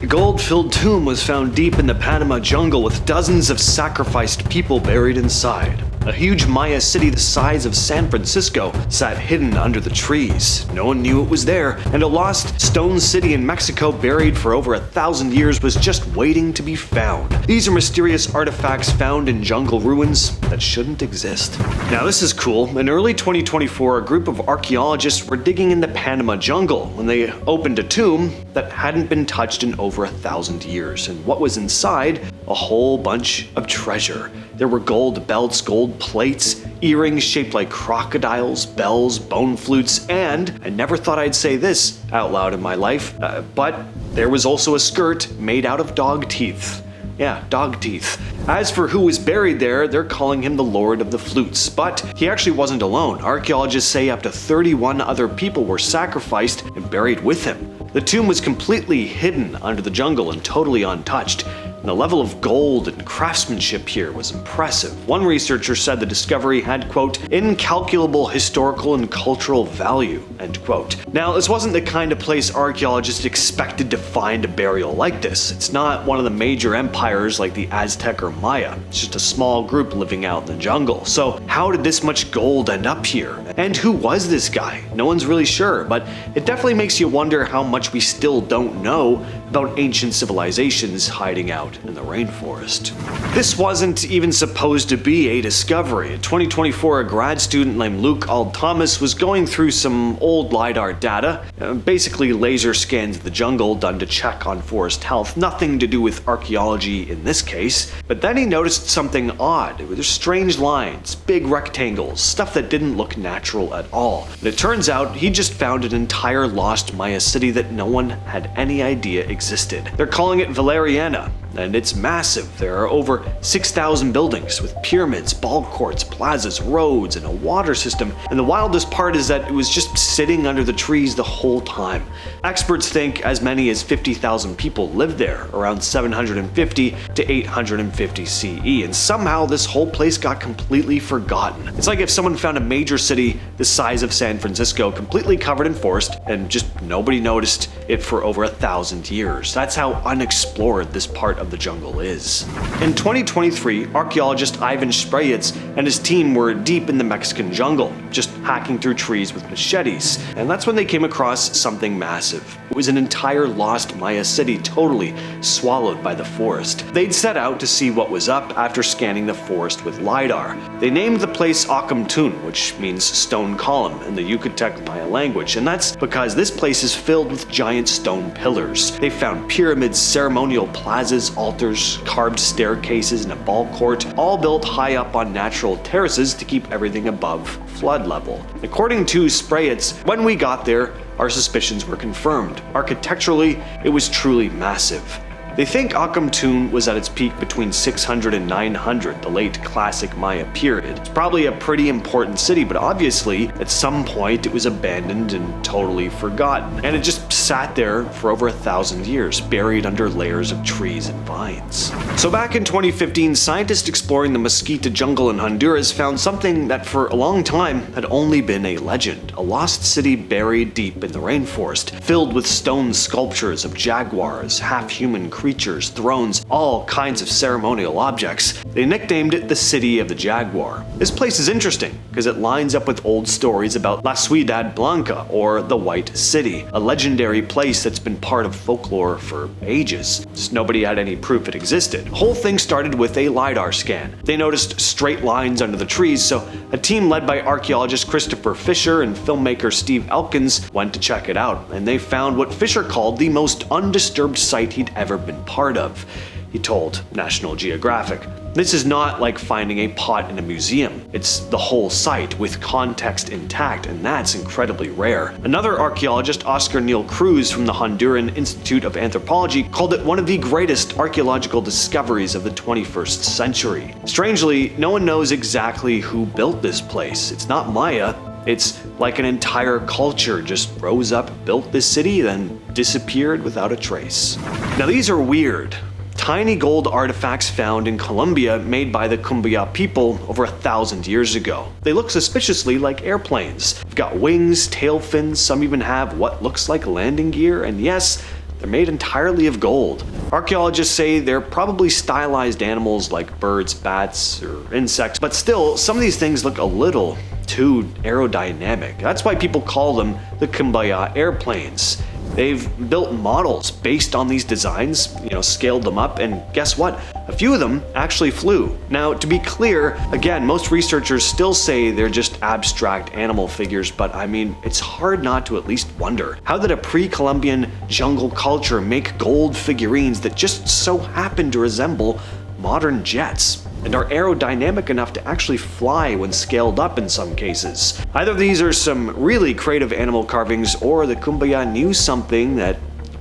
gold-filled tomb was found deep in the Panama jungle with dozens of sacrificed people buried inside. A huge Maya city the size of San Francisco sat hidden under the trees. No one knew it was there, and a lost stone city in Mexico buried for over 1,000 years was just waiting to be found. These are mysterious artifacts found in jungle ruins that shouldn't exist. Now this is cool. In early 2024, a group of archaeologists were digging in the Panama jungle when they opened a tomb that hadn't been touched in over 1,000 years. And what was inside? A whole bunch of treasure. There were gold belts, gold plates, earrings shaped like crocodiles, bells, bone flutes, and I never thought I'd say this out loud in my life, but there was also a skirt made out of dog teeth. Yeah, dog teeth. As for who was buried there, they're calling him the Lord of the Flutes, but he actually wasn't alone. Archaeologists say up to 31 other people were sacrificed and buried with him. The tomb was completely hidden under the jungle and totally untouched. And the level of gold and craftsmanship here was impressive. One researcher said the discovery had, quote, incalculable historical and cultural value, end quote. Now, this wasn't the kind of place archaeologists expected to find a burial like this. It's not one of the major empires like the Aztec or Maya. It's just a small group living out in the jungle. So how did this much gold end up here? And who was this guy? No one's really sure, but it definitely makes you wonder how much we still don't know about ancient civilizations hiding out in the rainforest. This wasn't even supposed to be a discovery. In 2024, a grad student named Luke Thomas was going through some old LiDAR data, basically laser scans of the jungle done to check on forest health, nothing to do with archaeology in this case. But then he noticed something odd. There's strange lines, big rectangles, stuff that didn't look natural at all. And it turns out he just found an entire lost Maya city that no one had any idea existed. They're calling it Valeriana, and it's massive. There are over 6,000 buildings with pyramids, ball courts, plazas, roads, and a water system. And the wildest part is that it was just sitting under the trees the whole time. Experts think as many as 50,000 people lived there, around 750 to 850 CE, and somehow this whole place got completely forgotten. It's like if someone found a major city the size of San Francisco completely covered in forest and just nobody noticed it for over 1,000 years. That's how unexplored this part of the jungle is. In 2023, archaeologist Ivan Sprayitz and his team were deep in the Mexican jungle, just hacking through trees with machetes, and that's when they came across something massive. It was an entire lost Maya city totally swallowed by the forest. They'd set out to see what was up after scanning the forest with LiDAR. They named the place Acomtun, which means stone column in the Yucatec Maya language, and that's because this place is filled with giant stone pillars. They found pyramids, ceremonial plazas, altars, carved staircases, and a ball court, all built high up on natural terraces to keep everything above flood level. According to Sprayitz, when we got there, our suspicions were confirmed. Architecturally, it was truly massive. They think Acomtun was at its peak between 600 and 900, the late classic Maya period. It's probably a pretty important city, but obviously, at some point it was abandoned and totally forgotten. And it just sat there for over 1,000 years, buried under layers of trees and vines. So back in 2015, scientists exploring the Mesquite jungle in Honduras found something that for a long time had only been a legend. A lost city buried deep in the rainforest, filled with stone sculptures of jaguars, half-human creatures, thrones, all kinds of ceremonial objects. They nicknamed it the City of the Jaguar. This place is interesting because it lines up with old stories about La Ciudad Blanca, or the White City, a legendary place that's been part of folklore for ages. Just nobody had any proof it existed. The whole thing started with a LiDAR scan. They noticed straight lines under the trees, so a team led by archaeologist Christopher Fisher and filmmaker Steve Elkins went to check it out, and they found what Fisher called the most undisturbed site he'd ever been part of. He told National Geographic, "This is not like finding a pot in a museum. It's the whole site with context intact, and that's incredibly rare." Another archaeologist, Oscar Neil Cruz from the Honduran Institute of Anthropology, called it one of the greatest archaeological discoveries of the 21st century. Strangely, no one knows exactly who built this place. It's not Maya. It's like an entire culture just rose up, built this city, then disappeared without a trace. Now these are weird. Tiny gold artifacts found in Colombia made by the Cumbia people over 1,000 years ago. They look suspiciously like airplanes. They've got wings, tail fins, some even have what looks like landing gear, and yes, They're made entirely of gold. Archaeologists say they're probably stylized animals like birds, bats, or insects, but still, some of these things look a little too aerodynamic. That's why people call them the Kumbaya airplanes. They've built models based on these designs, scaled them up, and guess what? A few of them actually flew. Now, to be clear, again, most researchers still say they're just abstract animal figures, but I mean, it's hard not to at least wonder, how did a pre-Columbian jungle culture make gold figurines that just so happen to resemble modern jets, and are aerodynamic enough to actually fly when scaled up in some cases? Either these are some really creative animal carvings, or the Kumbaya knew something that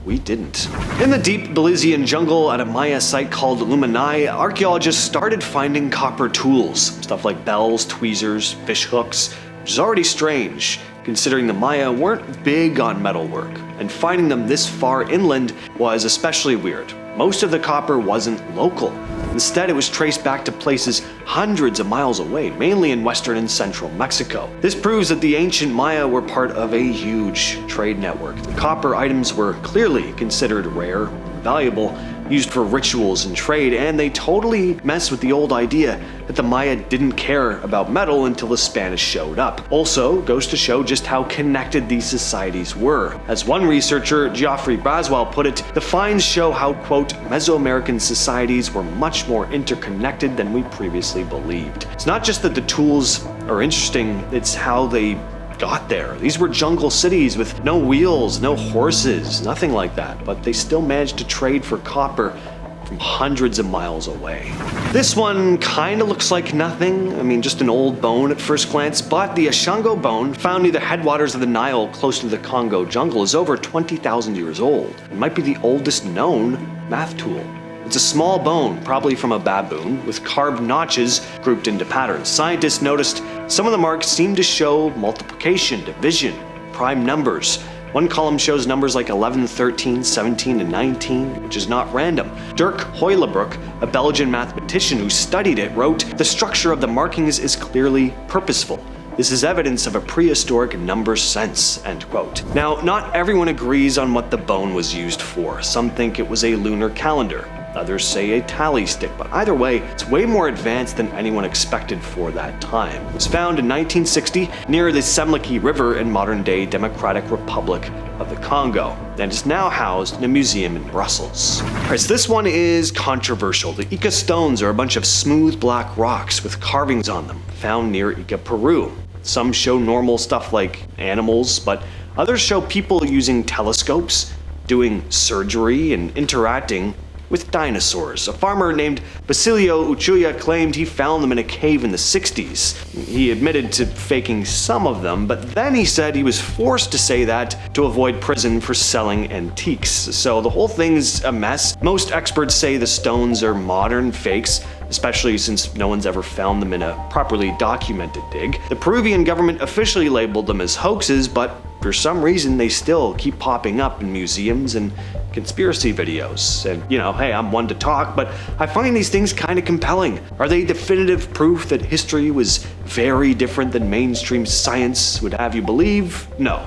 we didn't. In the deep Belizean jungle at a Maya site called Luminai, archaeologists started finding copper tools, stuff like bells, tweezers, fish hooks, which is already strange, considering the Maya weren't big on metalwork, and finding them this far inland was especially weird. Most of the copper wasn't local. Instead, it was traced back to places hundreds of miles away, mainly in western and central Mexico. This proves that the ancient Maya were part of a huge trade network. The copper items were clearly considered rare, valuable, used for rituals and trade, and they totally mess with the old idea that the Maya didn't care about metal until the Spanish showed up. Also, goes to show just how connected these societies were. As one researcher, Geoffrey Braswell, put it, the finds show how, quote, Mesoamerican societies were much more interconnected than we previously believed. It's not just that the tools are interesting, it's how they got there. These were jungle cities with no wheels, no horses, nothing like that, but they still managed to trade for copper from hundreds of miles away. This one kinda looks like nothing, just an old bone at first glance, but the Ishango Bone, found near the headwaters of the Nile close to the Congo jungle, is over 20,000 years old and might be the oldest known math tool. It's a small bone, probably from a baboon, with carved notches grouped into patterns. Scientists noticed some of the marks seem to show multiplication, division, prime numbers. One column shows numbers like 11, 13, 17, and 19, which is not random. Dirk Hoylebroek, a Belgian mathematician who studied it, wrote, "The structure of the markings is clearly purposeful. This is evidence of a prehistoric number sense," end quote. Now, not everyone agrees on what the bone was used for. Some think it was a lunar calendar. Others say a tally stick, but either way, it's way more advanced than anyone expected for that time. It was found in 1960 near the Semliki River in modern-day Democratic Republic of the Congo, and is now housed in a museum in Brussels. Alright, so this one is controversial. The Ica stones are a bunch of smooth black rocks with carvings on them, found near Ica, Peru. Some show normal stuff like animals, but others show people using telescopes, doing surgery, and interacting with dinosaurs. A farmer named Basilio Uchuya claimed he found them in a cave in the 60s. He admitted to faking some of them, but then he said he was forced to say that to avoid prison for selling antiques. So the whole thing's a mess. Most experts say the stones are modern fakes, especially since no one's ever found them in a properly documented dig. The Peruvian government officially labeled them as hoaxes, but for some reason they still keep popping up in museums and conspiracy videos. And hey, I'm one to talk, but I find these things kind of compelling. Are they definitive proof that history was very different than mainstream science would have you believe? No.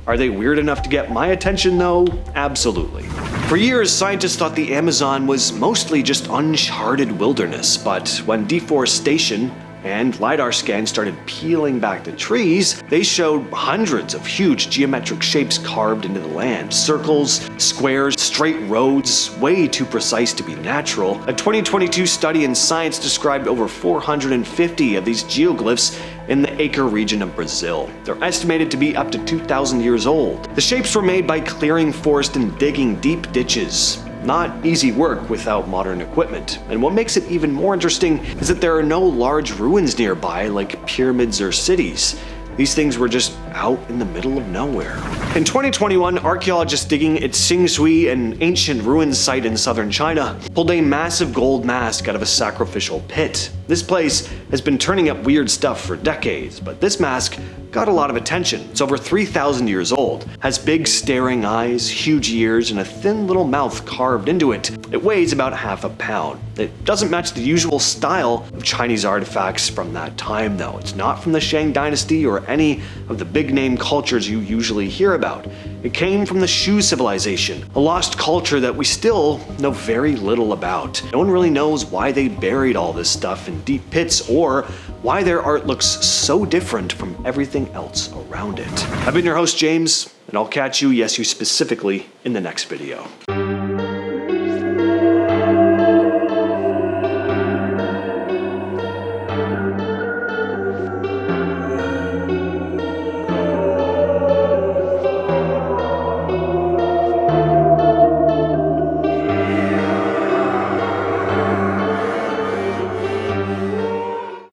Are they weird enough to get my attention though? Absolutely. For years, scientists thought the Amazon was mostly just uncharted wilderness, but when deforestation and LiDAR scans started peeling back the trees, they showed hundreds of huge geometric shapes carved into the land. Circles, squares, straight roads, way too precise to be natural. A 2022 study in Science described over 450 of these geoglyphs in the Acre region of Brazil. They're estimated to be up to 2,000 years old. The shapes were made by clearing forest and digging deep ditches. Not easy work without modern equipment. And what makes it even more interesting is that there are no large ruins nearby like pyramids or cities. These things were just out in the middle of nowhere. In 2021, archaeologists digging at Xingshui, an ancient ruins site in southern China, pulled a massive gold mask out of a sacrificial pit. This place has been turning up weird stuff for decades, but this mask got a lot of attention. It's over 3,000 years old, has big staring eyes, huge ears, and a thin little mouth carved into it. It weighs about half a pound. It doesn't match the usual style of Chinese artifacts from that time though. It's not from the Shang dynasty or any of the big name cultures you usually hear about. It came from the Shu civilization, a lost culture that we still know very little about. No one really knows why they buried all this stuff in deep pits or why their art looks so different from everything else around it. I've been your host James, and I'll catch you, yes you specifically, in the next video.